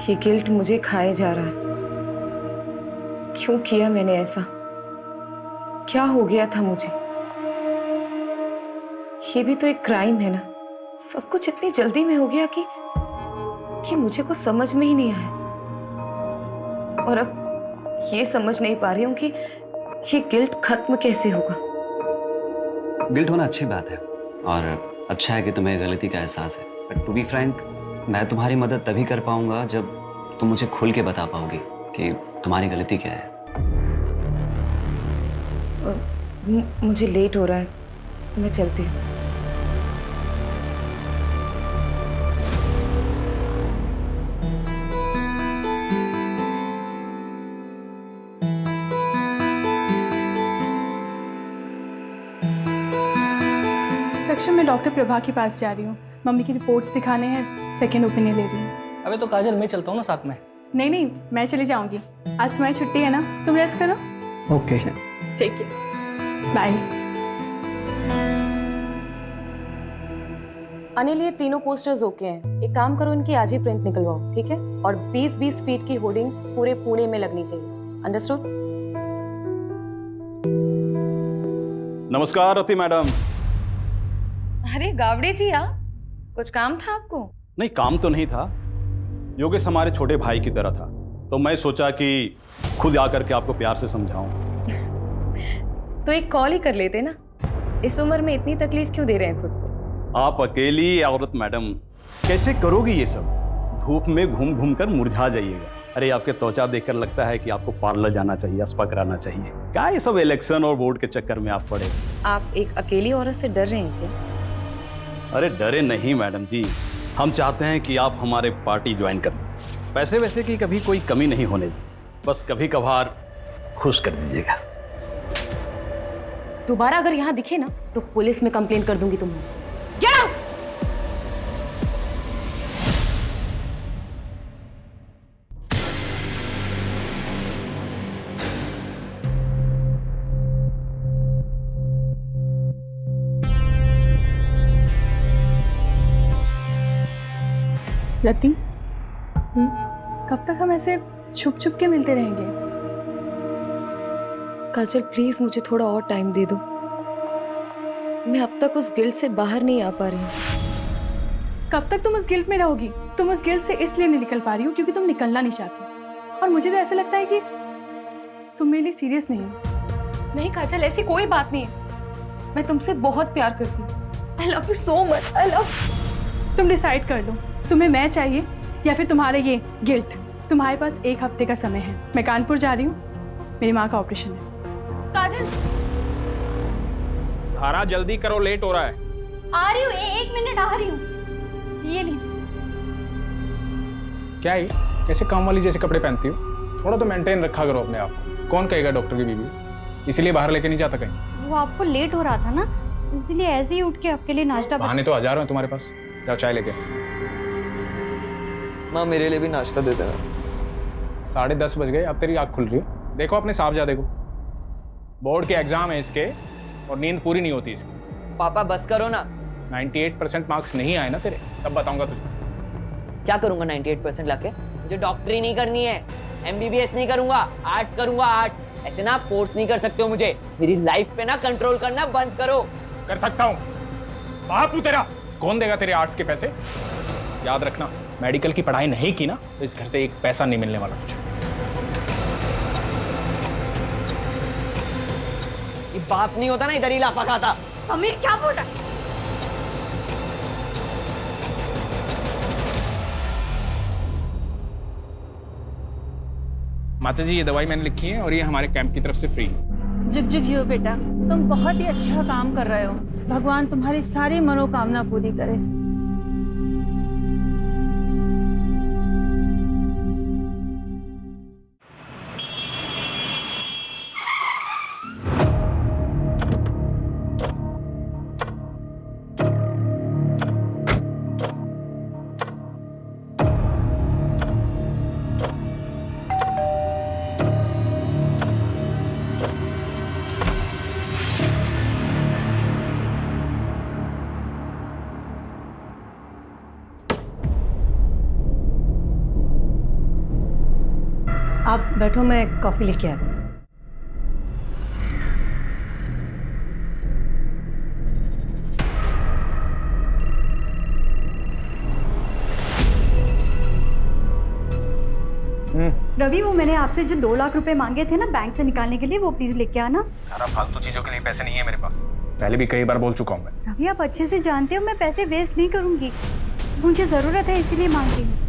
ये गिल्ट मुझे खाए जा रहा है। क्यों किया मैंने ऐसा? क्या हो गया था मुझे? ये भी तो एक क्राइम है ना। सब कुछ इतनी जल्दी में हो गया कि मुझे कुछ समझ में ही नहीं आया। और अब ये समझ नहीं पा रही हूं कि ये गिल्ट खत्म कैसे होगा। गिल्ट होना अच्छी बात है और अच्छा है कि तुम्हें गलती का एहसास है। बट टू बी फ्रैंक, मैं तुम्हारी मदद तभी कर पाऊंगा जब तुम मुझे खुल के बता पाओगी कि तुम्हारी गलती क्या है। मुझे लेट हो रहा है, मैं चलती हूँ। सेक्शन में डॉक्टर प्रभा के पास जा रही हूँ। मम्मी की रिपोर्ट्स दिखाने हैं, सेकेंड ओपिनियन ले रही हूँ। अबे तो काजल, मैं चलता हूँ ना साथ में। नहीं नहीं, मैं चली जाऊंगी। आज तुम्हारी छुट्टी है ना, तुम रेस्ट करो। ओके ठीक है, बाय। अनिल, ये तीनों पोस्टर्स ओके हैं। एक काम करो, इनकी आज ही प्रिंट निकलवाओ, ठीक है? और 20-20 फीट की होर्डिंग्स पूरे पुणे में लगनी चाहिए। अंडरस्टूड? नमस्कार रति मैडम। अरे गावड़े जी, आप कुछ काम था आपको? नहीं, काम तो नहीं था। योगेश हमारे छोटे भाई की तरह था, तो मैं सोचा कि खुद आकर के आपको प्यार से समझाऊं। तो एक कॉल ही कर लेते ना। इस उम्र में इतनी तकलीफ क्यों दे रहे हैं खुद को? आप अकेली औरत मैडम, कैसे करोगी ये सब? धूप में घूम घूम कर मुरझा जाइएगा। अरे आपके त्वचा देखकर लगता है कि आपको पार्लर जाना चाहिए, स्पा कराना चाहिए। क्या ये सब इलेक्शन और वोट के चक्कर में आप पड़े? आप एक अकेली औरत से डर रहे हैं क्या? अरे डरे नहीं मैडम जी, हम चाहते हैं कि आप हमारे पार्टी ज्वाइन कर लें। पैसे वैसे की कभी कोई कमी नहीं होने दी, बस कभी कभार खुश कर दीजिएगा। दोबारा अगर यहाँ दिखे ना तो पुलिस में कंप्लेंट कर दूंगी तुम्हें। Get out! रति, कब तक हम ऐसे छुप छुप के मिलते रहेंगे? काजल प्लीज मुझे थोड़ा और टाइम दे दो। मैं अब तक उस गिल्ट से बाहर नहीं आ पा रही हूँ। कब तक तुम उस गिल्ट में रहोगी? तुम उस गिल्ट से इसलिए नहीं निकल पा रही हो क्योंकि तुम निकलना नहीं चाहती। और मुझे तो ऐसा लगता है कि तुम मेरे लिए सीरियस नहीं हो। नहीं काजल, ऐसी कोई बात नहीं है। मैं तुमसे बहुत प्यार करती हूँ। I love you so much. I love. तुम डिसाइड कर लो, तुम्हें मैं चाहिए या फिर तुम्हारे ये गिल्ट। तुम्हारे पास 1 हफ्ते का समय है। मैं कानपुर जा रही हूँ, मेरी माँ का ऑपरेशन है। काजल, धारा जल्दी करो, लेट हो रहा है। आ रही हूँ, 1 मिनट आ रही हूँ। ये लीजिए। क्या है, कैसे काम वाली जैसे कपड़े पहनती हो? थोड़ा तो मेंटेन रखा करो अपने आप को। कौन कहेगा डॉक्टर की बीवी? इसीलिए बाहर लेके नहीं जाता कहीं। वो आपको लेट हो रहा था ना, इसलिए ऐसे ही उठ के आपके लिए नाश्ता बहाने तो हजारों हैं तुम्हारे पास। जाओ चाय लेके। माँ मेरे लिए भी नाश्ता दे देना। 10:30 बज गए, अब तेरी आँख खुल रही है। देखो अपने साहबजादे को, बोर्ड के एग्जाम है इसके और नींद पूरी नहीं होती इसकी। पापा बस करो ना। 98% मार्क्स नहीं आए ना तेरे, तब बताऊंगा तुझे। क्या करूंगा 98% लाके? मुझे डॉक्टरी नहीं करनी है, MBBS नहीं करूंगा, आर्ट्स करूंगा, आर्ट्स। ऐसे ना फोर्स नहीं कर सकते हो मुझे। मेरी लाइफ पे ना कंट्रोल करना बंद करो। कर सकता हूँ, बापू तेरा। कौन देगा तेरे आर्ट्स के पैसे? याद रखना, मेडिकल की पढ़ाई नहीं की ना तो इस घर से 1 पैसा नहीं मिलने वाला तुझे। ये बाप नहीं होता ना, इधर ही लाफा खाता। समीर क्या बोल रहा है? माता जी, ये दवाई मैंने लिखी है और ये हमारे कैंप की तरफ से फ्री है। जुग जुग जियो बेटा, तुम बहुत ही अच्छा काम कर रहे हो। भगवान तुम्हारी सारी मनोकामना पूरी करे। बैठो, मैं कॉफी लेके आती हूँ। रवि, वो मैंने आपसे जो 2 लाख रुपए मांगे थे ना बैंक से निकालने के लिए, वो प्लीज लेके आना। यार फालतू चीजों के लिए पैसे नहीं है मेरे पास, पहले भी कई बार बोल चुका हूँ मैं। रवि, आप अच्छे से जानते हो मैं पैसे वेस्ट नहीं करूंगी, मुझे जरूरत है इसीलिए मांग रही हूँ।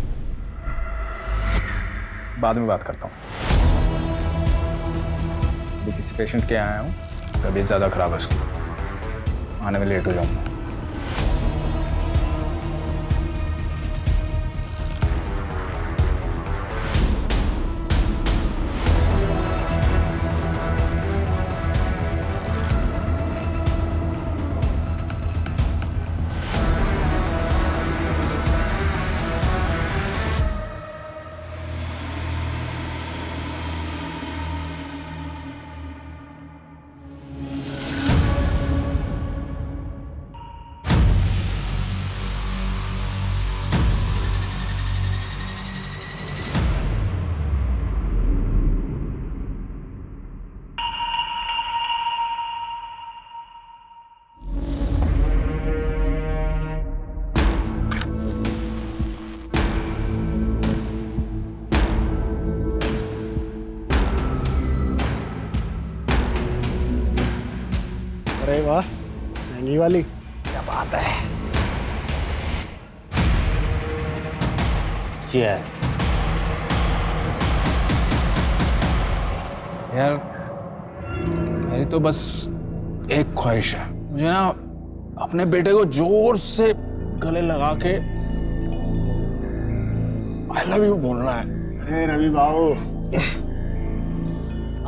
बाद में बात करता हूँ, अभी किसी पेशेंट के आया हूँ, तबीयत ज़्यादा खराब है उसकी, आने में लेट हो जाऊँगा। अरे वाह, महंगी वाली, क्या बात है। यार मेरी तो बस एक ख्वाहिश है, मुझे ना अपने बेटे को जोर से गले लगा के आई लव यू बोलना है। अरे रवि बाबू,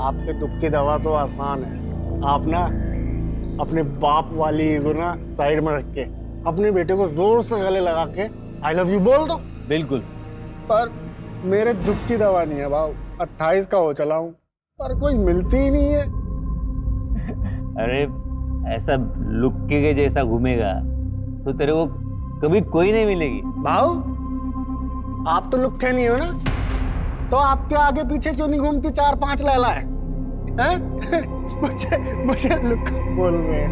आपके दुख की दवा तो आसान है। आप ना अपने बाप वाली ईगो ना साइड में रख के अपने बेटे को जोर से गले लगा के आई लव यू बोल दो। बिल्कुल। पर मेरे दुख की दवा नहीं है बाबू, 28 का हो चला हूँ पर कोई मिलती ही नहीं है। अरे ऐसा लुक्के के जैसा घूमेगा तो तेरे को कभी कोई नहीं मिलेगी। भाऊ, आप तो लुक्के नहीं हो ना, तो आपके आगे पीछे क्यों नहीं घूमती 4-5 लैला है? मुझे लुक बोल रहे हैं।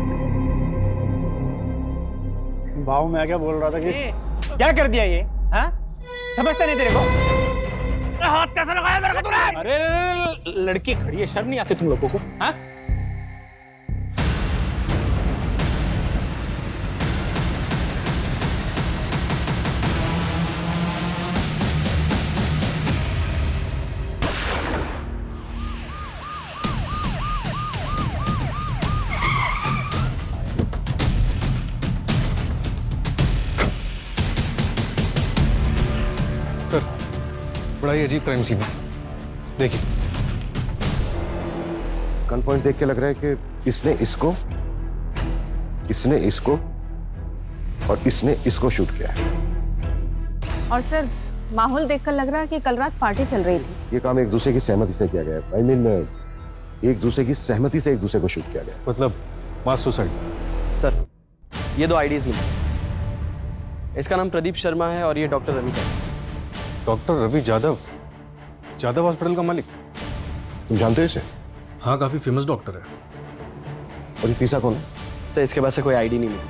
भाऊ, मैं क्या बोल रहा था कि क्या कर दिया ये? हाँ, समझता नहीं तेरे को? हाथ कैसे लगाया मेरे को तूने? अरे लड़की खड़ी है, शर्म नहीं आती तुम लोगों को? हाँ? सर, बड़ा ही अजीब क्राइम सीन है। देखिए, गन पॉइंट देख के लग रहा है कि इसने इसको और इसने इसको शूट किया है। और सर, माहौल देखकर लग रहा है कि कल रात पार्टी चल रही थी। ये काम एक दूसरे की सहमति से किया गया है। I mean, एक दूसरे की सहमति से एक दूसरे को शूट किया गया है। मतलब मास सुसाइड। सर, ये 2 आईडीज मिली। इसका नाम प्रदीप शर्मा है और ये डॉक्टर रवि का। डॉक्टर रवि यादव, यादव हॉस्पिटल का मालिक। तुम जानते हो इसे? हाँ, काफी फेमस डॉक्टर है। और ये तीसरा कौन है? सर, इसके पास से कोई आईडी नहीं मिली।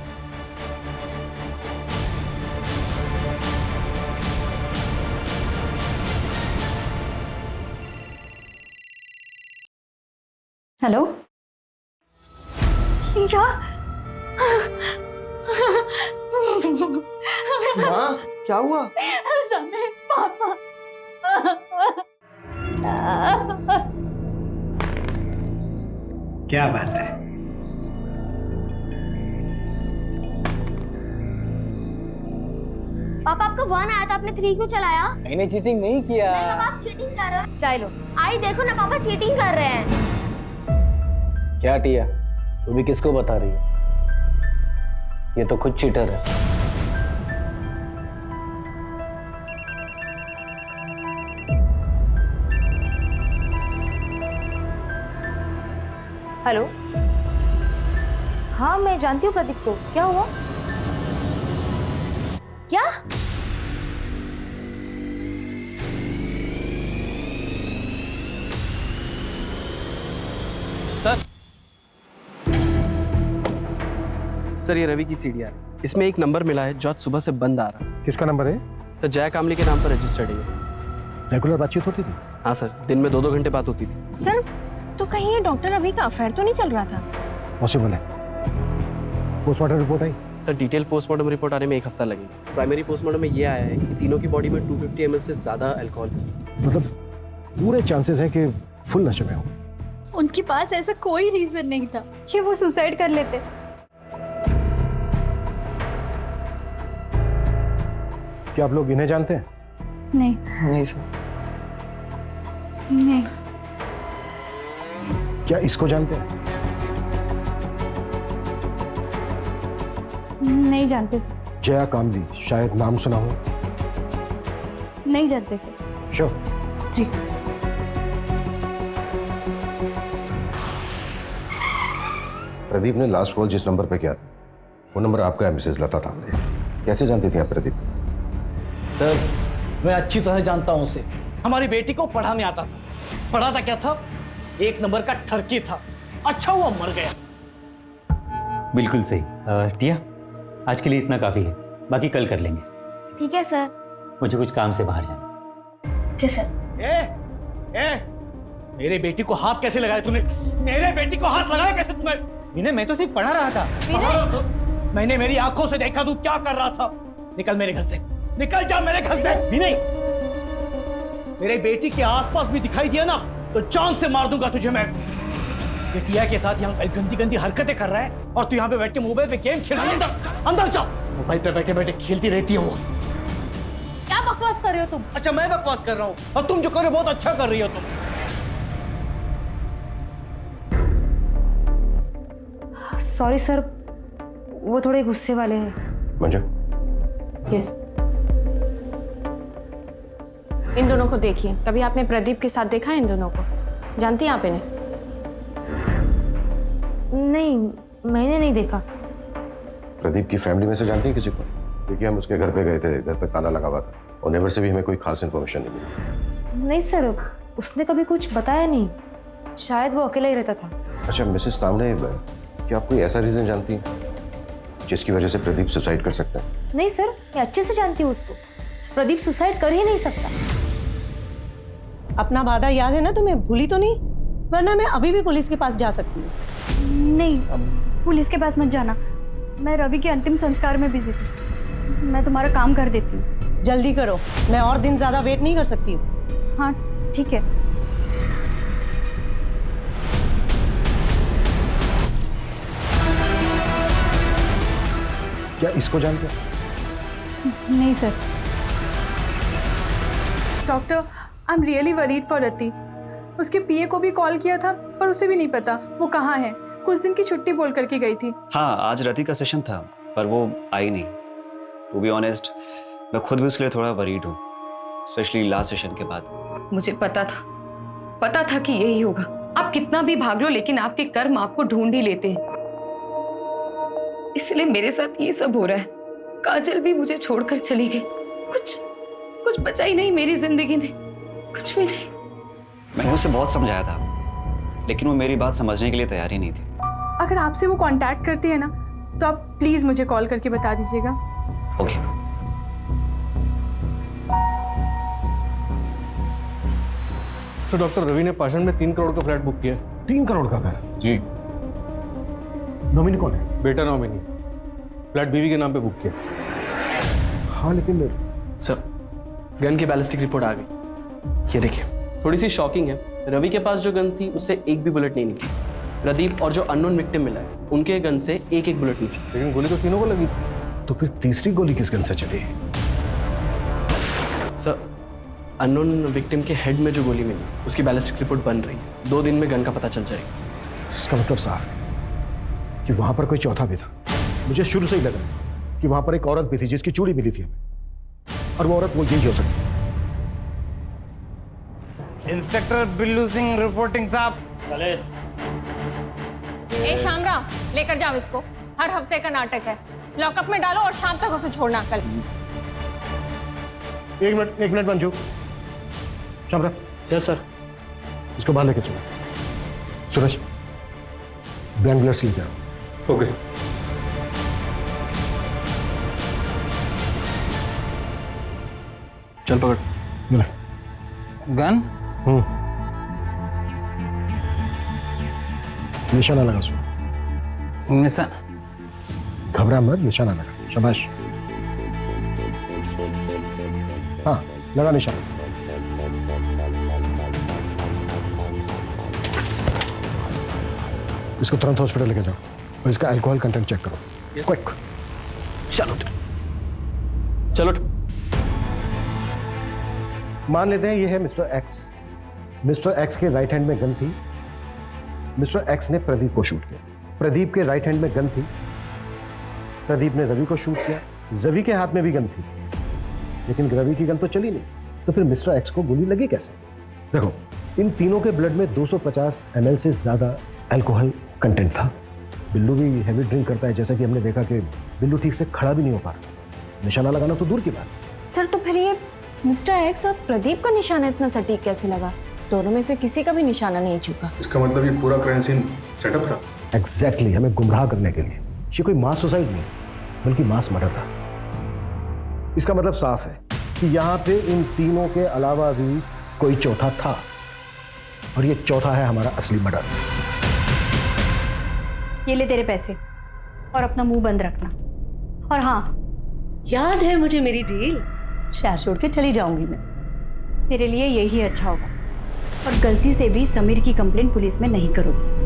हेलो, क्या? माँ, क्या हुआ? समय, पापा। क्या बात है? पापा, आपका 1 आया था, आपने 3 क्यों चलाया? मैंने चीटिंग नहीं किया। नहीं पापा, आप चीटिंग कर रहे हो। चलो, आई देखो ना पापा, चीटिंग कर रहे हैं। क्या टिया, तू भी किसको बता रही है? ये तो खुद चीटर है। हेलो, हाँ मैं जानती हूँ प्रदीप को। क्या हुआ? क्या? सर ये रवि की सीडीआर, इसमें एक नंबर मिला है जो आज सुबह से बंद आ रहा है। किसका नंबर है? सर जया कामली के नाम पर रजिस्टर्ड है। रेगुलर बातचीत होती थी? हाँ सर, दिन में 2-2 घंटे बात होती थी। सर तो कहीं ये डॉक्टर रवि का अफेयर तो नहीं चल रहा था? पॉसिबल है। पोस्टमार्टम रिपोर्ट आई? सर डिटेल पोस्टमार्टम रिपोर्ट आने में 1 हफ्ता लगेगा। प्राइमरी पोस्टमार्टम में ये आया है कि तीनों की बॉडी में 250 ml से ज़्यादा अल्कोहल है। मतलब पूरे चांसेस हैं कि फुल नशे में हो। उनके पास ऐसा कोई रीजन नहीं था कि वो सुसाइड कर लेते। क्या आप लोग इन्हें जानते हैं? नहीं नहीं सर। नहीं। क्या इसको जानते हैं? नहीं जानते सर। जया कामली, शायद नाम सुना हो। नहीं जानते सर। श्योर? जी। प्रदीप ने लास्ट कॉल जिस नंबर पे किया था वो नंबर आपका है, मिसेज लता तांबे। कैसे जानती थी आप प्रदीप? सर मैं अच्छी तरह जानता हूं उसे। हमारी बेटी को पढ़ाने आता था। पढ़ाता क्या था? 1 नंबर का ठरकी था। अच्छा हुआ मर गया। बिल्कुल सही। टिया, आज के लिए इतना काफी है, बाकी कल कर लेंगे। ठीक है सर। मुझे कुछ काम से बाहर जाना। किस सर? मेरे बेटी को हाथ कैसे लगाया तूने? मेरे बेटी को हाथ लगाया कैसे तूने? विनय, मैं तो सिर्फ पढ़ा रहा था। मैंने मेरी आंखों से देखा तू क्या कर रहा था। निकल मेरे घर से, निकल जा मेरे घर से। विनय, मेरे बेटी के आसपास भी दिखाई दिया ना तो जान से मार दूंगा तुझे मैं। ये टिया के साथ यहाँ गंदी गंदी हरकतें कर रहा है और तू यहाँ पे बैठ के मोबाइल पे गेम खेल रही है। अंदर जा। मोबाइल पे बैठे बैठे खेलती रहती है वो। क्या बकवास कर रहे हो तुम? अच्छा मैं बकवास कर रहा हूँ और तुम जो कर रहे हो बहुत अच्छा कर रही हो तुम। सॉरी सर, वो थोड़े गुस्से वाले हैं। मंजू, यस। इन दोनों को देखिए, कभी आपने प्रदीप के साथ देखा है इन दोनों को? जानती हैं आप इन्हें? नहीं, मैंने नहीं देखा। प्रदीप की फैमिली में से जानती है किसी को? देखिए हम उसके घर पे गए थे, घर पे ताला लगा हुआ था और नेबर से भी हमें कोई खास इन्फॉर्मेशन नहीं मिली। नहीं सर, उसने कभी कुछ बताया नहीं। शायद वो अकेला ही रहता था। अच्छा मिसेस तांबे, क्या आप कोई ऐसा रीजन जानती हैं जिसकी वजह से प्रदीप सुसाइड कर सकता है? नहीं सर, मैं अच्छे से जानती हूँ उसको। प्रदीप सुसाइड कर ही नहीं सकता। अपना वादा याद है ना तुम्हें? भूली तो नहीं? वरना मैं अभी भी पुलिस के पास जा सकती हूँ। नहीं, पुलिस के पास मत जाना। मैं रवि के अंतिम संस्कार में बिजी थी। मैं तुम्हारा काम कर देती हूँ। जल्दी करो, मैं और दिन ज्यादा वेट नहीं कर सकती हूँ। हाँ ठीक है। क्या इसको जानते हैं? नहीं sir. Doctor, I am really worried for Rati. उसके पीए को भी कॉल किया था पर उसे भी नहीं पता वो कहाँ है। कुछ दिन की छुट्टी बोल करके गई थी। हाँ, आज रति का सेशन था पर वो आई नहीं। टू बी ऑनेस्ट, मैं खुद भी उसके लिए थोड़ा वरीड हूँ, स्पेशली लास्ट सेशन के बाद। मुझे पता था कि यही होगा। आप कितना भी भाग लो लेकिन आपके कर्म आपको ढूंढ ही लेते हैं। इसलिए मेरे साथ ये सब हो रहा है। काजल भी मुझे छोड़कर चली गई। कुछ बचा ही नहीं मेरी जिंदगी में, कुछ भी नहीं। मैंने उसे बहुत समझाया था लेकिन वो मेरी बात समझने के लिए तैयार ही नहीं थी। अगर आपसे वो कांटेक्ट करती है ना तो आप प्लीज मुझे कॉल करके बता दीजिएगा। ओके। सर डॉक्टर रवि ने पाषाण में 3 करोड़ का फ्लैट बुक किया है। 3 करोड़ का घर? जी। नॉमिनी कौन है? बेटा नॉमिनी। फ्लैट बीवी के नाम पे बुक किया। हाँ लेकिन सर गन की बैलिस्टिक रिपोर्ट आ गई। ये देखिए, थोड़ी सी शॉकिंग है। रवि के पास जो गन थी उससे एक भी बुलेट नहीं निकली। प्रदीप और जो अननोन विक्टिम मिला है उनके गन से एक बुलेट निकली। लेकिन गोली तो तीनों को लगी थी। तो फिर तीसरी गोली किस गन से चली? सर अननोन विक्टिम के हेड में जो गोली मिली उसकी बैलिस्टिक रिपोर्ट बन रही है। 2 दिन में गन का पता चल जाएगा। इसका मतलब साफ है कि वहां पर कोई चौथा भी था। मुझे शुरू से ही लगा कि वहां पर एक औरत भी थी जिसकी चूड़ी मिली थी हमें, और वो औरत वो यही हो सकती है। इंस्पेक्टर बिल्लू सिंह रिपोर्टिंग साहब। चले। ए शामराव, लेकर जाओ इसको। हर हफ्ते का नाटक है। लॉकअप में डालो और शाम तक उसे छोड़ना। कल 1 minute Manju. Shamrao. Yes sir. इसको बाहर लेके चलो। सूरज, बैंगलर्स लेके आओ। Okay sir. चल पकड़। मिला। गन? निशाना लगा उसमें। घबरा मत, निशाना लगा। शाबाश। हाँ, लगा निशाना। इसको तुरंत हॉस्पिटल लेके जाओ और इसका अल्कोहल कंटेंट चेक करो। क्विक। चलो चलो। मान लेते हैं ये है मिस्टर एक्स। मिस्टर एक्स के राइट हैंड में गन थी। मिस्टर एक्स ने प्रदीप को शूट किया। प्रदीप के राइट हैंड में गन थी। प्रदीप ने रवि को शूट किया। रवि के हाथ में भी गन थी, लेकिन रवि की गन तो चली नहीं, तो फिर मिस्टर एक्स को गोली लगी कैसे? देखो, इन तीनों के ब्लड में 250 ml से ज्यादा अल्कोहल कंटेंट था। बिल्लू भी हैवी ड्रिंक करता है, जैसा कि हमने देखा कि बिल्लू ठीक से खड़ा भी नहीं हो पा रहा। निशाना लगाना तो दूर की बात। सर तो फिर ये मिस्टर एक्स और प्रदीप का निशाना इतना सटीक कैसे लगा? दोनों में से किसी का भी निशाना नहीं चुका। इसका मतलब ये पूरा क्राइम सीन सेटअप था। एग्जैक्टली, हमें गुमराह करने के लिए। ये कोई मास सुसाइड नहीं, बल्कि मास मर्डर था। इसका मतलब साफ है कि यहाँ पे इन तीनों के अलावा भी कोई चौथा था, और ये चौथा है हमारा असली मर्डर। ये ले तेरे पैसे और अपना मुंह बंद रखना। और हाँ, याद है मुझे मेरी डील। शहर छोड़ के चली जाऊंगी मैं। तेरे लिए यही अच्छा होगा, और गलती से भी समीर की कंप्लेंट पुलिस में नहीं करोगी।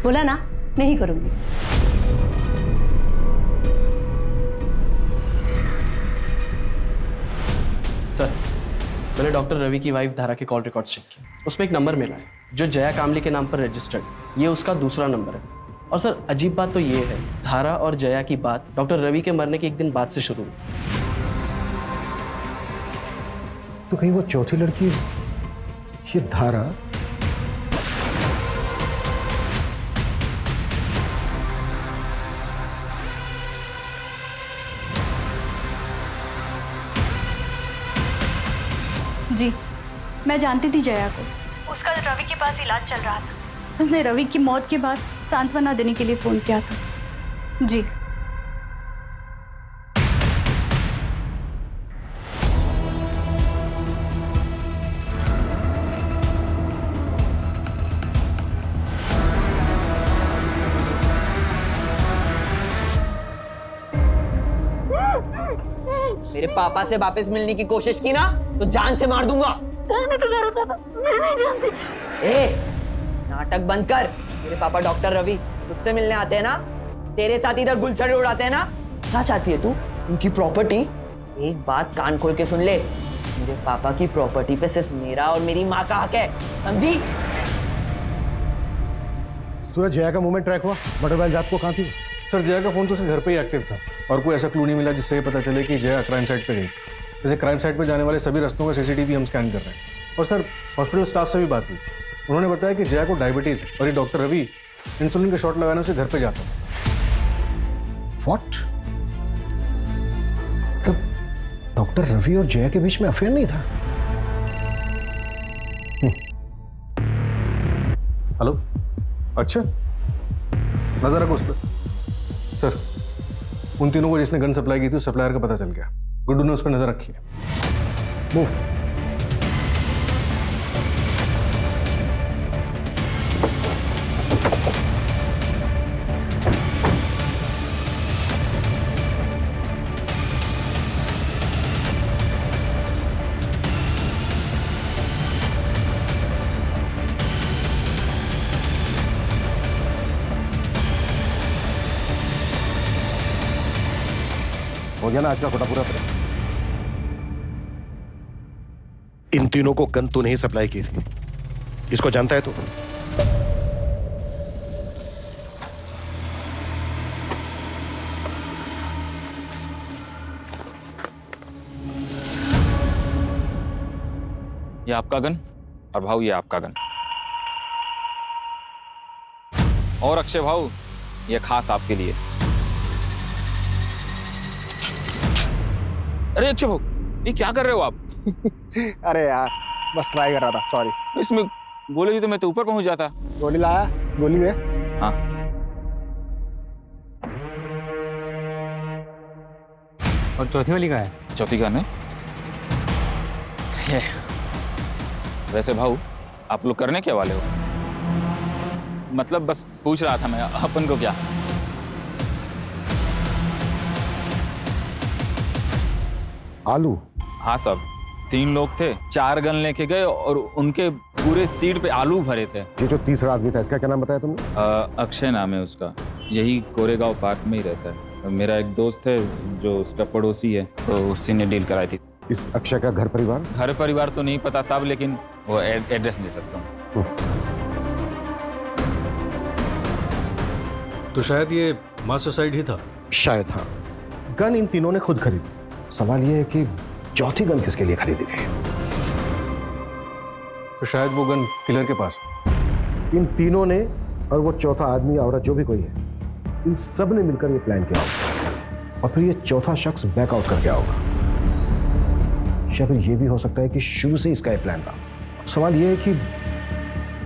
बोला ना, नहीं करूंगी। सर, मैंने डॉक्टर रवि की वाइफ धारा के कॉल रिकॉर्ड चेक किए। उसमें एक नंबर मिला है जो जया कामली के नाम पर रजिस्टर्ड। ये उसका दूसरा नंबर है। और सर, अजीब बात तो ये है, धारा और जया की बात डॉक्टर रवि के मरने के एक दिन बाद से शुरू हुई। तो कहीं वो चौथी लड़की, ये धारा, जी, मैं जानती थी जया को। उसका रवि के पास इलाज चल रहा था। उसने रवि की मौत के बाद सांत्वना देने के लिए फोन किया था। जी। मेरे पापा से वापस मिलने की कोशिश की ना तो जान से मार दूंगा। मैं नहीं जानती। ए, नाटक बंद कर। मेरे पापा डॉक्टर रवि तुझसे मिलने आते हैं ना, तेरे साथ इधर गुलछड़े उड़ाते हैं ना। क्या चाहती है तू? उनकी प्रॉपर्टी? एक बात कान खोल के सुन ले, मेरे पापा की प्रॉपर्टी पे सिर्फ मेरा और मेरी माँ का हक है, समझी? सूरज, जया का मूवमेंट ट्रैक हुआ? बटरफ्लाई रात को कहाँ थी? सर, जया का फोन तो उसके घर पे ही एक्टिव था, और कोई ऐसा क्लू नहीं मिला जिससे ये पता चले कि जया क्राइम साइट पे गई। जैसे क्राइम साइट पे जाने वाले सभी रास्तों का सीसीटीवी हम स्कैन कर रहे हैं। और सर, हॉस्पिटल स्टाफ से भी बात हुई। उन्होंने बताया कि जया को डायबिटीज है, और ये डॉक्टर रवि इंसुलिन का शॉट लगाने से घर पे जाता है। व्हाट? तब डॉक्टर रवि और जया के बीच में अफेयर नहीं था? हेलो, अच्छा, नजर रखो उस पर। सर, उन तीनों को जिसने गन सप्लाई की थी उस सप्लायर का पता चल गया। गुड्डू ने उस पर नजर रखी है। मूव। हो गया ना आज का खोटा पूरा? इन तीनों को गन तूने ही सप्लाई की थी, इसको जानता है तू? ये आपका गन, और भाऊ ये आपका गन। और अक्षय भाऊ, ये खास आपके लिए। अरे अक्षय भाऊ, ये क्या कर रहे हो आप? अरे यार, बस ट्राई कर रहा था, सॉरी। इसमें गोली तो मैं तो ऊपर पहुंच जाता। गोली लाया, गोली है? हाँ। और चौथी वाली का है? चौथी का नहीं। ये वैसे भाऊ आप लोग करने क्या वाले हो? मतलब बस पूछ रहा था मैं, अपन को क्या? आलू? हाँ साहब, 3 लोग थे, 4 गन लेके गए और उनके पूरे सीट पे आलू भरे थे। ये जो तीसरा आदमी था, इसका क्या नाम बताया तुमने? अक्षय नाम है उसका, यही कोरेगांव पार्क में ही रहता है। मेरा एक दोस्त है जो उसका पड़ोसी है, तो उसी ने डील कराई थी। इस अक्षय का घर परिवार? घर परिवार तो नहीं पता साहब, लेकिन वो एड्रेस दे सकता हूँ। तो शायद ये मास सुसाइड ही था। शायद हाँ। गन इन तीनों ने खुद खरीदी। सवाल ये है कि चौथी गन किसके लिए खरीदी गई? तो शायद वो गन किलर के पास। इन तीनों ने और वो चौथा आदमी औरत जो भी कोई है, इन सब ने मिलकर ये प्लान किया होगा और फिर ये चौथा शख्स बैकआउट कर गया होगा। या फिर ये भी हो सकता है कि शुरू से इसका ये प्लान था। सवाल ये है कि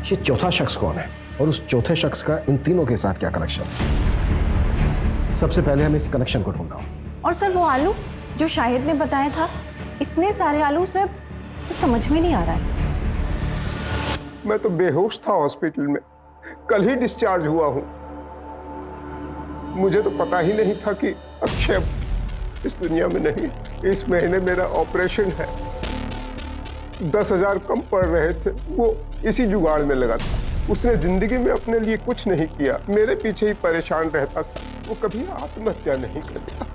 ये चौथा शख्स कौन है और उस चौथे शख्स का इन तीनों के साथ क्या कनेक्शन है। सबसे पहले हमें इस कनेक्शन को ढूंढना होगा। और सर वो आलू जो शाहिद ने बताया था, इतने सारे आलू से तो समझ में नहीं आ रहा है। मैं तो बेहोश था हॉस्पिटल में, कल ही डिस्चार्ज हुआ हूं। मुझे तो पता ही नहीं था कि अक्षय इस दुनिया में नहीं। इस महीने मेरा ऑपरेशन है, 10,000 कम पड़ रहे थे, वो इसी जुगाड़ में लगा था। उसने जिंदगी में अपने लिए कुछ नहीं किया, मेरे पीछे ही परेशान रहता था। वो कभी आत्महत्या नहीं करता।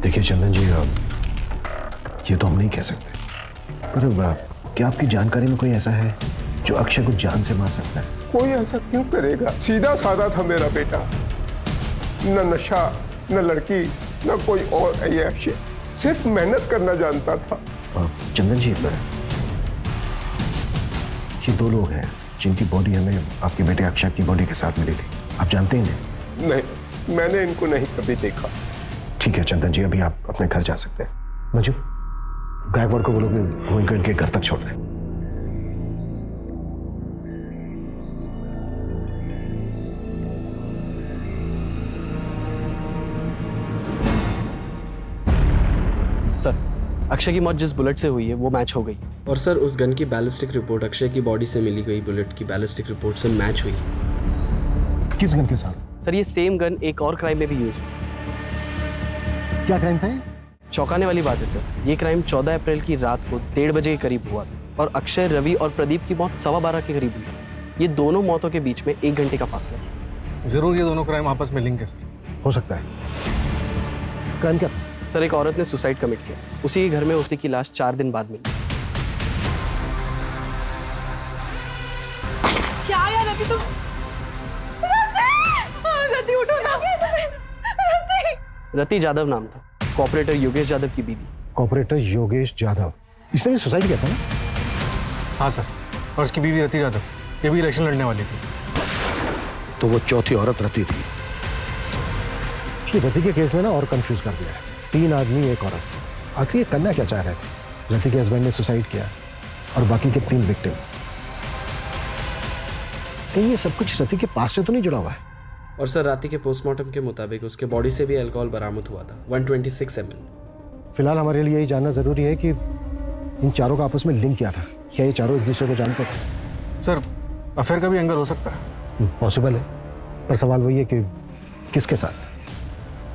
देखिए चंदन जी, ये तो हम नहीं कह सकते, पर क्या आपकी जानकारी में कोई ऐसा है जो अक्षय को जान से मार सकता है? कोई ऐसा क्यों करेगा? सीधा साधा था मेरा बेटा, न नशा, न लड़की, न कोई और ऐसी, सिर्फ मेहनत करना जानता था। चंदन जी, ये 2 लोग हैं जिनकी बॉडी हमें आपके बेटे अक्षय की बॉडी के साथ मिली थी। आप जानते हैं इन्हें? नहीं, मैंने इनको नहीं कभी देखा। ठीक है चंदन जी, अभी आप अपने घर जा सकते हैं। मंजू, गायकवाड़ को बोलो कि वो इनको इनके घर तक छोड़ दें। सर, अक्षय की मौत जिस बुलेट से हुई है वो मैच हो गई। और सर उस गन की बैलिस्टिक रिपोर्ट अक्षय की बॉडी से मिली गई बुलेट की बैलिस्टिक रिपोर्ट से मैच हुई। किस गन के साथ? सर ये सेम गन एक और क्राइम में भी यूज हुई। क्या क्राइम था? चौंकाने वाली बात है सर, ये क्राइम 14 अप्रैल की रात को 1:30 बजे के करीब हुआ था और अक्षय, रवि और प्रदीप की मौत 12:15 के करीब हुई। ये दोनों मौतों के बीच में 1 घंटे का फासला था। जरूर ये दोनों क्राइम आपस में लिंक है। हो सकता है। क्राइम क्या? सर एक औरत ने सुसाइड कमिट किया, उसी के घर में उसी की लाश 4 दिन बाद मिली। क्या यार रति, तुम रति उठो ना। रति यादव नाम था, कॉपरेटर योगेश यादव की बीवी। कॉपरेटर योगेश यादव, इसने भी सुसाइड किया था ना? हाँ सर, और उसकी बीवी रति यादव, ये भी इलेक्शन लड़ने वाली थी। तो वो चौथी औरत रति थी। रति के केस में ना और कंफ्यूज कर दिया है। 3 आदमी 1 औरत। आखिर ये करना क्या चाह रहे थे? रति के हस्बैंड ने सुसाइड किया और बाकी के 3 विक्टिम। कहीं ये सब कुछ रति के पास से तो नहीं जुड़ा हुआ है? और सर राति के पोस्टमार्टम के मुताबिक उसके बॉडी से भी अल्कोहल बरामद हुआ था, 126 ml। फिलहाल हमारे लिए यही जानना जरूरी है कि इन चारों का आपस में लिंक क्या था। क्या ये चारों एक दूसरे को जानते थे? सर अफेयर का भी एंगल हो सकता है। पॉसिबल है, पर सवाल वही है कि किसके साथ?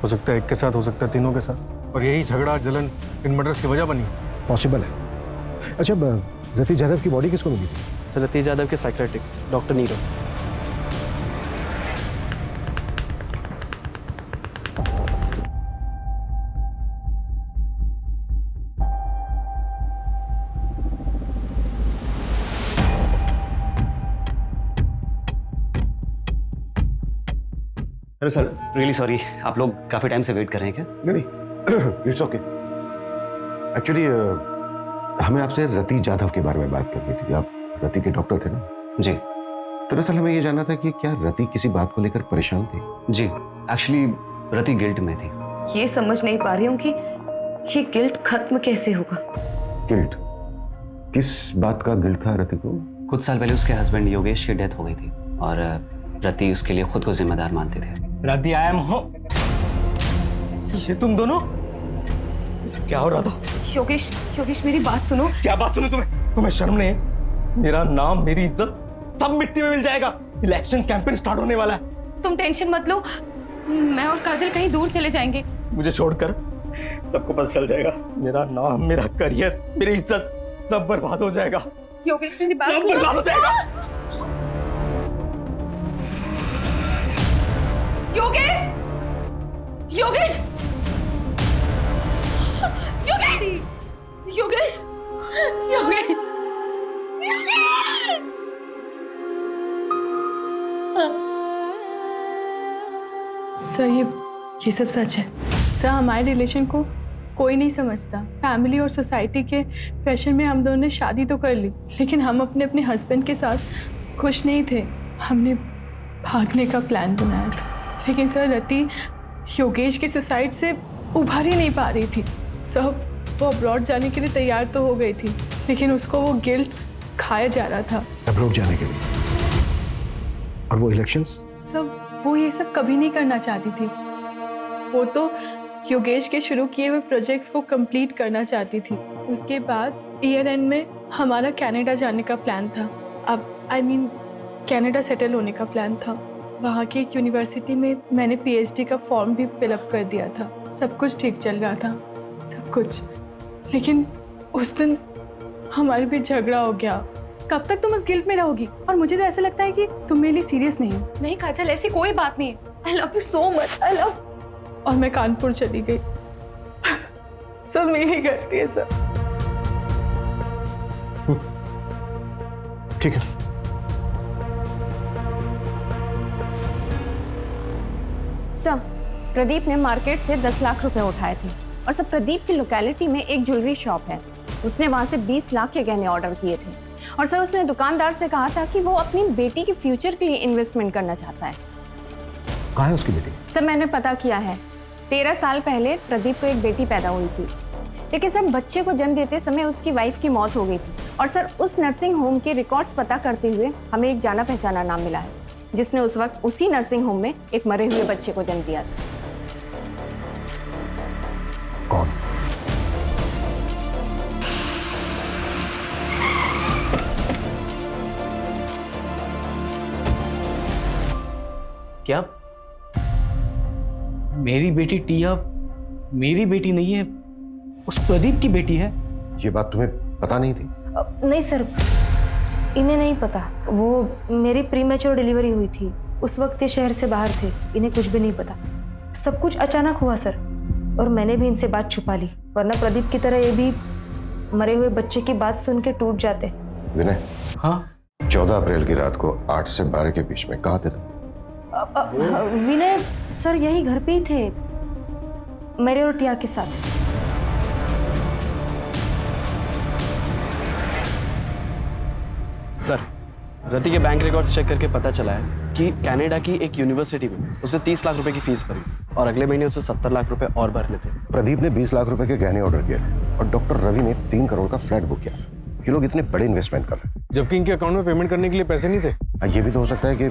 हो सकता है एक के साथ, हो सकता है तीनों के साथ, और यही झगड़ा जलन इन मर्डर्स की वजह बनी। पॉसिबल है। अच्छा, रति यादव की बॉडी किसको मिली थी? सर रति यादव के psychiatrist doctor Nirav. Hello sir, really sorry, आप लोग काफी टाइम से वेट कर रहे हैं क्या? नहीं, इट्स ओके। एक्चुअली हमें आपसे रति यादव के बारे में बात करनी थी। आप रति के डॉक्टर थे ना? जी। दरअसल हमें ये जानना था कि क्या रति किसी बात को लेकर परेशान थी? जी, एक्चुअली रति गिल्ट में थी। ये समझ नहीं पा रही हूँ कि ये गिल्ट खत्म कैसे होगा। गिल्ट? किस बात का गिल्ट था रति को? कुछ साल पहले उसके हस्बैंड योगेश की डेथ हो गई थी और रति उसके लिए खुद को जिम्मेदार मानते थे। रति आई एम हो। ये तुम दोनों, ये सब क्या हो रहा था? योगेश, योगेश मेरी बात सुनो। क्या बात सुनो तुम्हें शर्म नहीं? मेरा नाम, मेरी इज्जत सब मिट्टी में मिल जाएगा। इलेक्शन कैंपेन स्टार्ट होने वाला है। तुम टेंशन मत लो, मैं और काजल कहीं दूर चले जाएंगे। मुझे छोड़कर सबको पता चल जाएगा। मेरा नाम, मेरा करियर, मेरी इज्जत सब बर्बाद हो जाएगा। योगेश मेरी बात सब सुनो। बर्बाद हो जाएगा। योगेश, योगेश, योगेश, योगेश, योगेश, सर ये सब सच है सर। हमारे रिलेशन को कोई नहीं समझता। फैमिली और सोसाइटी के प्रेशर में हम दोनों ने शादी तो कर ली, लेकिन हम अपने अपने हस्बैंड के साथ खुश नहीं थे। हमने भागने का प्लान बनाया था, लेकिन सर रति योगेश के सुसाइड से उभर ही नहीं पा रही थी। सर वो अब्रॉड जाने के लिए तैयार तो हो गई थी, लेकिन उसको वो गिल्ट खाया जा रहा था। अब्रॉड जाने के लिए? और वो इलेक्शंस? सब वो ये सब कभी नहीं करना चाहती थी। वो तो योगेश के शुरू किए हुए प्रोजेक्ट्स को कंप्लीट करना चाहती थी। उसके बाद ईयर एंड में हमारा कनाडा जाने का प्लान था। अब कनाडा सेटल होने का प्लान था। वहाँ की एक यूनिवर्सिटी में मैंने पीएचडी का फॉर्म भी फिलअप कर दिया था। सब कुछ ठीक चल रहा था, सब कुछ। लेकिन उस दिन हमारे बीच झगड़ा हो गया। कब तक तुम उस गिल्ट में रहोगी? और मुझे तो ऐसा लगता है कि तुम मेरे लिए सीरियस नहीं हो। नहीं काजल, ऐसी कोई बात नहीं है। I love you so much, I love. और मैं कानपुर चली गई। सब मेरी गलती है सर। ठीक है। सर, प्रदीप ने मार्केट से 10 लाख रुपए उठाए थे और सर प्रदीप की लोकेलिटी में एक ज्वेलरी शॉप है। उसने वहां से 20 लाख के गहने ऑर्डर किए थे और सर उसने दुकानदार से कहा था कि वो अपनी बेटी के फ्यूचर के लिए इन्वेस्टमेंट करना चाहता है। कहाँ है उसकी बेटी? सर मैंने पता किया है, 13 साल पहले प्रदीप को एक बेटी पैदा हुई थी, लेकिन सर बच्चे को जन्म देते समय उसकी वाइफ की मौत हो गई थी। और सर उस नर्सिंग होम के रिकॉर्ड्स पता करते हुए हमें एक जाना पहचाना नाम मिला है, जिसने उस वक्त उसी नर्सिंग होम में एक मरे हुए बच्चे को जन्म दिया था। कौन? क्या मेरी बेटी टिया मेरी बेटी नहीं है, उस प्रदीप की बेटी है? ये बात तुम्हें पता नहीं थी? नहीं सर, इन्हें नहीं पता। वो मेरी प्रीमेच्योर डिलीवरी हुई थी, उस वक्त ये शहर से बाहर थे, इन्हें कुछ भी नहीं पता। सब कुछ अचानक हुआ सर, और मैंने भी इनसे बात छुपा ली, वरना प्रदीप की तरह ये भी मरे हुए बच्चे की बात सुन के टूट जाते। विनय, हाँ 14 अप्रैल की रात को 8 से 12 के बीच में कहाँ थे तुम? विनय सर यही घर पे ही थे, मेरे और टिया के साथ। सर, रति के बैंक रिकॉर्ड्स चेक करके पता चला है कि कनाडा की एक यूनिवर्सिटी में उसे 30 लाख रुपए की फीस भरी थी और अगले महीने उसे 70 लाख रुपए और भरने थे। प्रदीप ने 20 लाख रुपए के गहने ऑर्डर किए थे और डॉक्टर रवि ने 3 करोड़ का फ्लैट बुक किया। ये लोग इतने बड़े इन्वेस्टमेंट कर रहे थे, जबकि इनके अकाउंट में पेमेंट करने के लिए पैसे नहीं थे। ये भी तो हो सकता है कि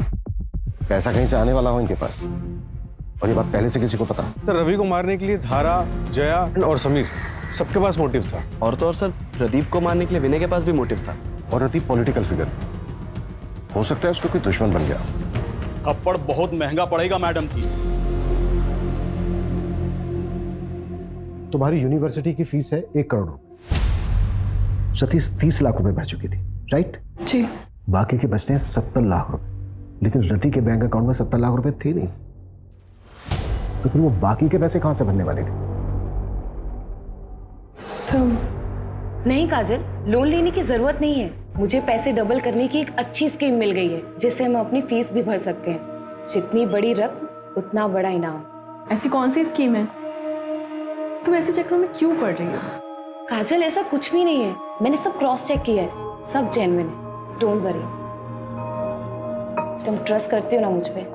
पैसा कहीं से आने वाला हो इनके पास, और ये बात पहले से किसी को पता। सर रवि को मारने के लिए धारा, जया और समीर सबके पास मोटिव था। और तो और सर, प्रदीप को मारने के लिए विनय के पास भी मोटिव था। और रति पॉलिटिकल फिगर थी, हो सकता है उसको कोई दुश्मन बन गया। थप्पड़ बहुत महंगा पड़ेगा मैडम जी। तुम्हारी यूनिवर्सिटी की फीस है 1 करोड़ रुपए। सतीश 30 लाख रुपए भर चुकी थी, राइट? जी। बाकी के बचते हैं 70 लाख रुपए, लेकिन रति के बैंक अकाउंट में 70 लाख रुपए थे नहीं, तो फिर वो बाकी के पैसे कहां से भरने वाले थे? सब नहीं काजल, लोन लेने की जरूरत नहीं है। मुझे पैसे डबल करने की एक अच्छी स्कीम मिल गई है, जिससे हम अपनी फीस भी भर सकते हैं। जितनी बड़ी रकम उतना बड़ा इनाम। ऐसी कौन सी स्कीम है? तुम ऐसे चक्रों में क्यों पड़ रही हो? काजल ऐसा कुछ भी नहीं है, मैंने सब क्रॉस चेक किया है, सब जेन्युइन है, डोंट वरी। तुम ट्रस्ट करती हो ना मुझ पे?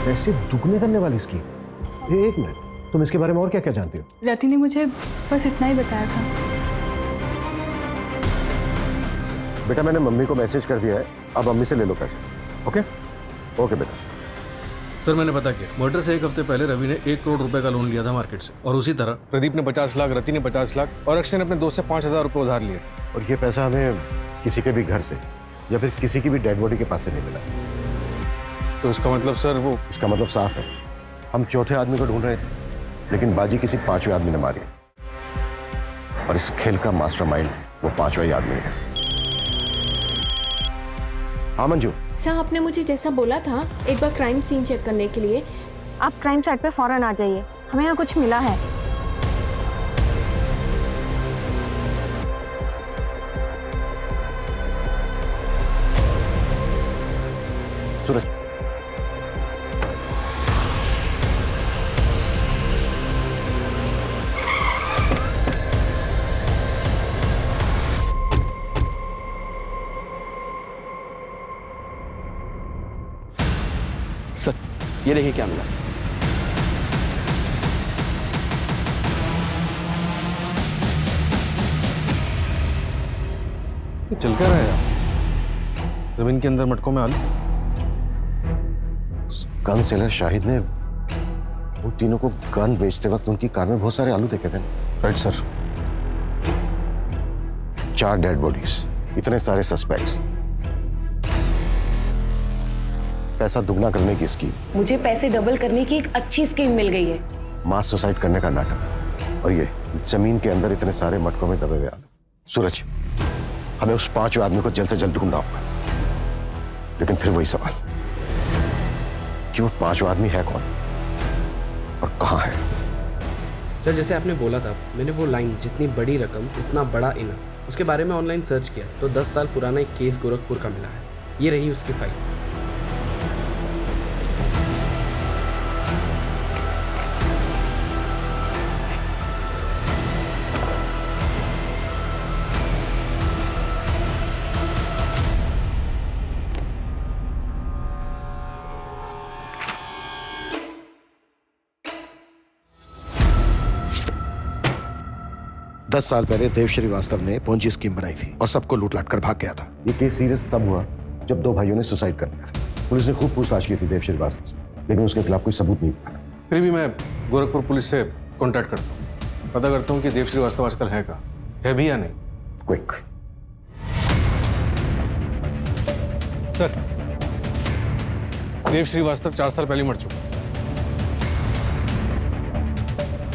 पैसे दुगने करने वाली स्कीम? एक मिनट, तुम इसके बारे में और क्या क्या जानती हो? रति ने मुझे बस इतना ही बताया था। बेटा मैंने मम्मी को मैसेज कर दिया है, अब मम्मी से ले लो पैसे। ओके ओके बेटा। सर मैंने पता किया, मर्डर से एक हफ्ते पहले रवि ने 1 करोड़ रुपए का लोन लिया था मार्केट से, और उसी तरह प्रदीप ने 50 लाख, रति ने 50 लाख और अक्षय ने अपने दोस्त से 5,000 रुपए उधार लिए थे। और ये पैसा हमें किसी के भी घर से या फिर किसी की भी डेड बॉडी के पास से नहीं मिला। तो इसका मतलब सर वो, इसका मतलब साफ है, हम चौथे आदमी को ढूंढ रहे थे, लेकिन बाजी किसी 5वें आदमी ने मारी, और इस खेल का मास्टरमाइंड वो 5वां ही आदमी है। हाँ मंजू। सर आपने मुझे जैसा बोला था एक बार क्राइम सीन चेक करने के लिए, आप क्राइम साइट पे फौरन आ जाइए, हमें यहाँ कुछ मिला है। सूरज सर ये देखिए क्या मिला। ये चल क्या रहा है यार? जमीन के अंदर मटकों में आलू। गन सेलर शाहिद ने उन तीनों को गन बेचते वक्त उनकी कार में बहुत सारे आलू देखे थे। Right sir. 4 डेड बॉडीज, इतने सारे सस्पेक्ट्स, पैसा दुगना करने की स्कीम। मुझे पैसे डबल करने की एक अच्छी स्कीम मिल गई है। मास सुसाइड करने का नाटक, और ये जमीन के अंदर इतने सारे मटकों में दबे हुए आलू। सूरज हमें उस 5वें आदमी को जल्द से जल्द ढूंढना होगा, लेकिन फिर वही सवाल कि वो 5वां आदमी है कौन और कहाँ है। सर जैसे आपने बोला था, मैंने वो लाइन जितनी बड़ी रकम उतना बड़ा इनाम, उसके बारे में ऑनलाइन सर्च किया तो 10 साल पुराना एक केस गोरखपुर का मिला है। ये रही उसकी फाइल। दस साल पहले देव श्रीवास्तव ने पोंजी स्कीम बनाई थी और सबको लूट-लाट कर भाग गया था। ये केस सीरियस तब हुआ जब 2 भाइयों ने सुसाइड कर लिया था। पुलिस ने खूब पूछताछ की थी देव श्रीवास्तव से, लेकिन उसके खिलाफ कोई सबूत नहीं मिला। फिर भी मैं गोरखपुर पुलिस से कांटेक्ट करता हूँ, पता करता हूँ कि देव श्रीवास्तव आजकल है कहाँ, है भी या नहीं। क्विक। सर देव श्रीवास्तव 4 साल पहले मर चुका।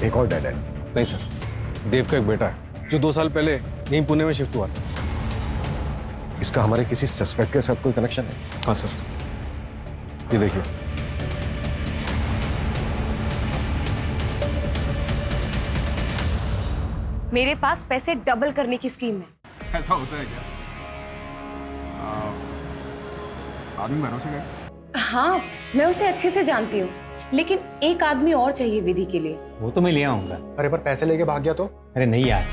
एक और डेड एंड। नहीं सर, देव का एक बेटा है जो 2 साल पहले यहीं पुणे में शिफ्ट हुआ था। इसका हमारे किसी सस्पेक्ट के साथ कोई कनेक्शन है? हाँ सर, ये देखिए। मेरे पास पैसे डबल करने की स्कीम है। ऐसा होता है क्या? आदमी भरोसे गए? हाँ, मैं उसे अच्छे से जानती हूँ, लेकिन एक आदमी और चाहिए विधि के लिए। वो तो मैं ले आऊंगा। अरे पर पैसे लेके भाग गया तो? अरे नहीं यार,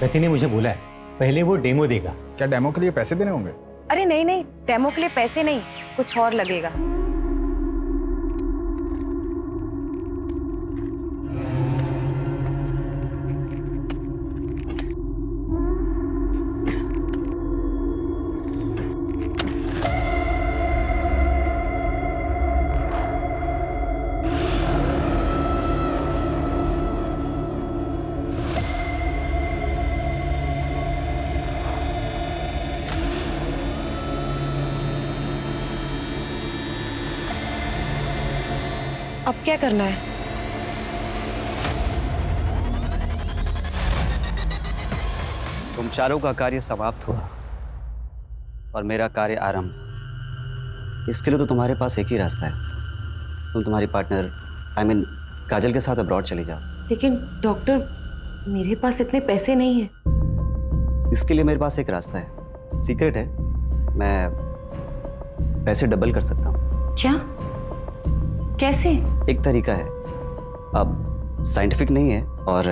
रति ने मुझे बोला है पहले वो डेमो देगा। क्या डेमो के लिए पैसे देने होंगे? अरे नहीं नहीं, डेमो के लिए पैसे नहीं, कुछ और लगेगा। अब क्या करना है? तुम चारों का कार्य समाप्त हुआ और मेरा कार्य आरंभ। इसके लिए तो तुम्हारे पास एक ही रास्ता है, तुम तुम्हारी पार्टनर काजल के साथ अब्रॉड चली जाओ। लेकिन डॉक्टर, मेरे पास इतने पैसे नहीं हैं। इसके लिए मेरे पास एक रास्ता है, सीक्रेट है, मैं पैसे डबल कर सकता हूँ। क्या? कैसे? एक तरीका है, अब साइंटिफिक नहीं है, और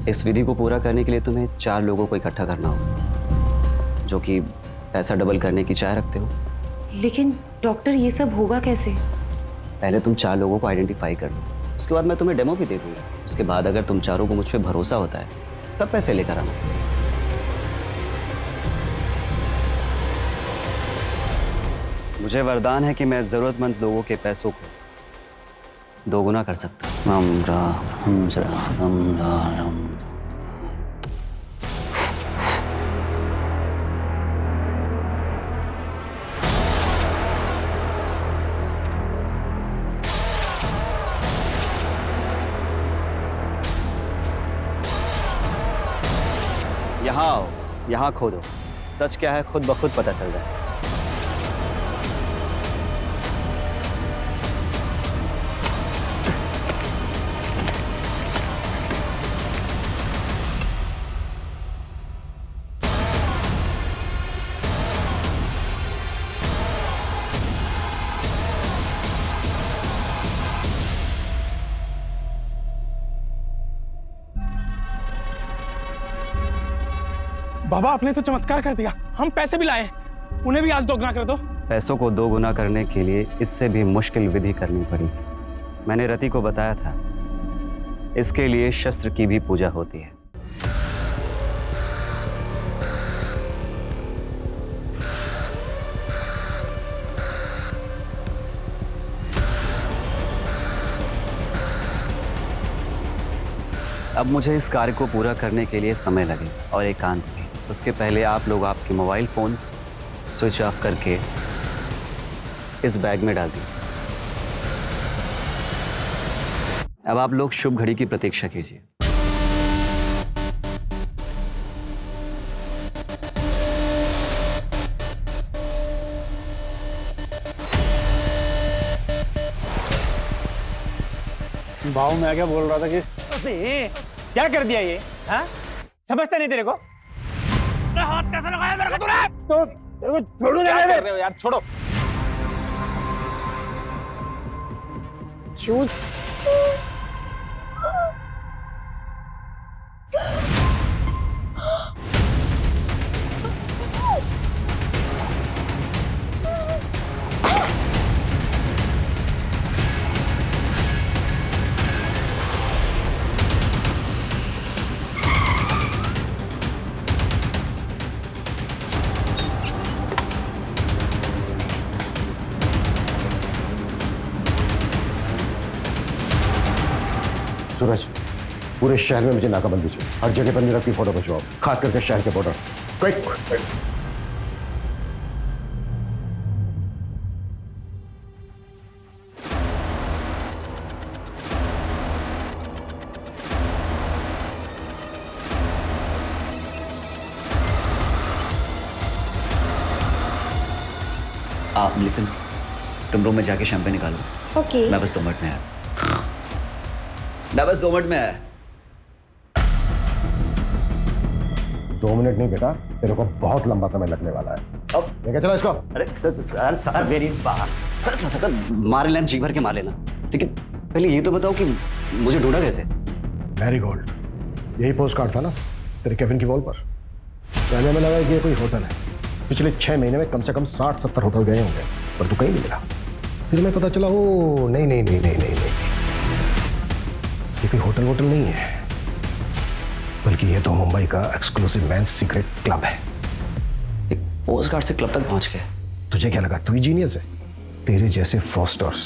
इस विधि को पूरा करने के लिए तुम्हें 4 लोगों को इकट्ठा करना होगा जो कि पैसा डबल करने की चाह रखते हो। लेकिन डॉक्टर, ये सब होगा कैसे? पहले तुम 4 लोगों को आइडेंटिफाई कर लो, उसके बाद मैं तुम्हें डेमो भी दे दूंगा। उसके बाद अगर तुम चारों को मुझ पर भरोसा होता है तब पैसे लेकर आना। मुझे वरदान है कि मैं जरूरतमंद लोगों के पैसों को दोगुना कर सकता हूँ। रम रा हम रा रम रा रम। यहाँ आओ, यहाँ खोदो। सच क्या है खुद ब खुद पता चल जाए। बाबा आपने तो चमत्कार कर दिया, हम पैसे भी लाए, उन्हें भी आज दोगुना कर दो। पैसों को दोगुना करने के लिए इससे भी मुश्किल विधि करनी पड़ी। मैंने रति को बताया था, इसके लिए शस्त्र की भी पूजा होती है। अब मुझे इस कार्य को पूरा करने के लिए समय लगेगा और एकांत भी। उसके पहले आप लोग आपके मोबाइल फोन्स स्विच ऑफ करके इस बैग में डाल दीजिए। अब आप लोग शुभ घड़ी की प्रतीक्षा कीजिए। भाव मैं क्या बोल रहा था कि क्या कर दिया ये? हाँ? समझता नहीं तेरे को? हाथ कैसे लगाया मेरे को तूने? तो तेरे को छोड़ू क्या कर रहे हो यार, छोड़ो। क्यों? सूरज, पूरे शहर में मुझे नाकाबंदी चाहिए। हर जगह पर नीरव की फोटो खिंचवाओ, खास करके शहर के बॉर्डर। क्विक। आप लिसन, तुम रूम में जाके शैंपेन निकालो। ओके। मैं बस 2 मिनट में आया। मैं बस 2 मिनट में आया। 2 मिनट नहीं बेटा, तेरे को बहुत लंबा समय लगने वाला है। अब लेके चलो इसको। अरे सर मेरी बात। सर मार लेना, जी भर के मार लेना, लेकिन पहले ये तो बताओ कि मुझे ढूंढा कैसे? मैरीगोल्ड, यही पोस्ट कार्ड था ना तेरे केबिन की वॉल पर। पहले में लगा कि ये कोई होटल है। पिछले 6 महीने में कम से कम 60-70 होटल गए होंगे, पर तू कहीं नहीं मिला। फिर मैं पता चला, ओ नहीं, ये कोई होटल वोटल नहीं है, बल्कि ये तो मुंबई का एक्सक्लूसिव मेंस सीक्रेट क्लब है। एक पोस्ट कार्ड से क्लब तक पहुंच गए। तुझे क्या लगा तू ही जीनियस है? तेरे जैसे फ्रॉस्टर्स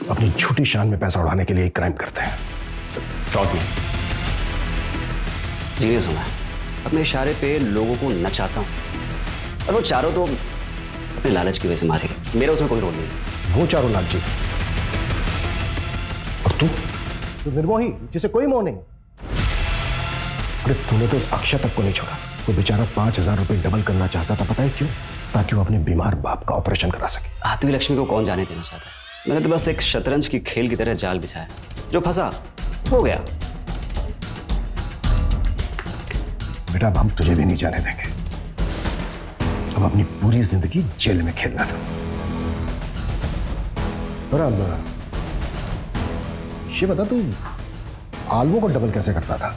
अपनी झूठी शान में पैसा उड़ाने के लिए एक क्राइम करते हैं। फ्रॉड नहीं, जीनियस हूं मैं। अपने इशारे पे लोगों को नचाता हूं, और वो चारों तो अपने लालच की वजह से मारे गए। मेरा उसमें कोई रोल नहीं। वो चारों लालची, और तू निर्मोही जिसे कोई मोह नहीं। अरे तूने तो उस अक्षय तक को नहीं छोड़ा। वो बेचारा 5000 रुपए डबल करना चाहता था, पता है क्यों? ताकि वो अपने बीमार बाप का ऑपरेशन करा सके। आती हुई लक्ष्मी को कौन जाने देना चाहता है? मैंने तो बस एक शतरंज की खेल की तरह जाल बिछाया, जो फंसा हो गया। बेटा अब हम तुझे भी नहीं जाने देंगे। अब अपनी पूरी जिंदगी जेल में खेलना था। और अब ये बता, तू आलवों को डबल कैसे करता था?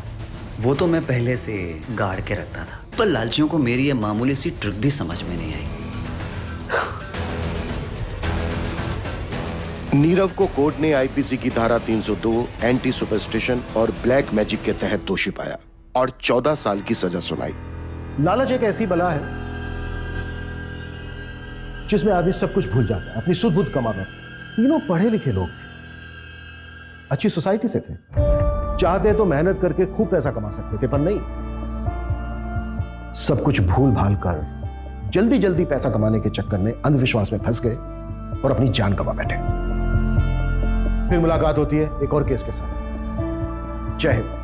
वो तो मैं पहले से गाड़ के रखता था, पर लालचियों को मेरी ये मामूली सी ट्रिक भी समझ में नहीं आई। नीरव को कोर्ट ने आईपीसी की धारा 302 एंटी सुपरस्टिशन और ब्लैक मैजिक के तहत दोषी पाया और 14 साल की सजा सुनाई। लालच एक ऐसी बला है जिसमें आदमी सब कुछ भूल जाता है, अपनी सुध बुध कमाता है। तीनों पढ़े लिखे लोग थे, अच्छी सोसाइटी से थे, चाहते तो मेहनत करके खूब पैसा कमा सकते थे, पर नहीं, सब कुछ भूल भाल कर जल्दी जल्दी पैसा कमाने के चक्कर में अंधविश्वास में फंस गए और अपनी जान गंवा बैठे। फिर मुलाकात होती है एक और केस के साथ। जय हिंद।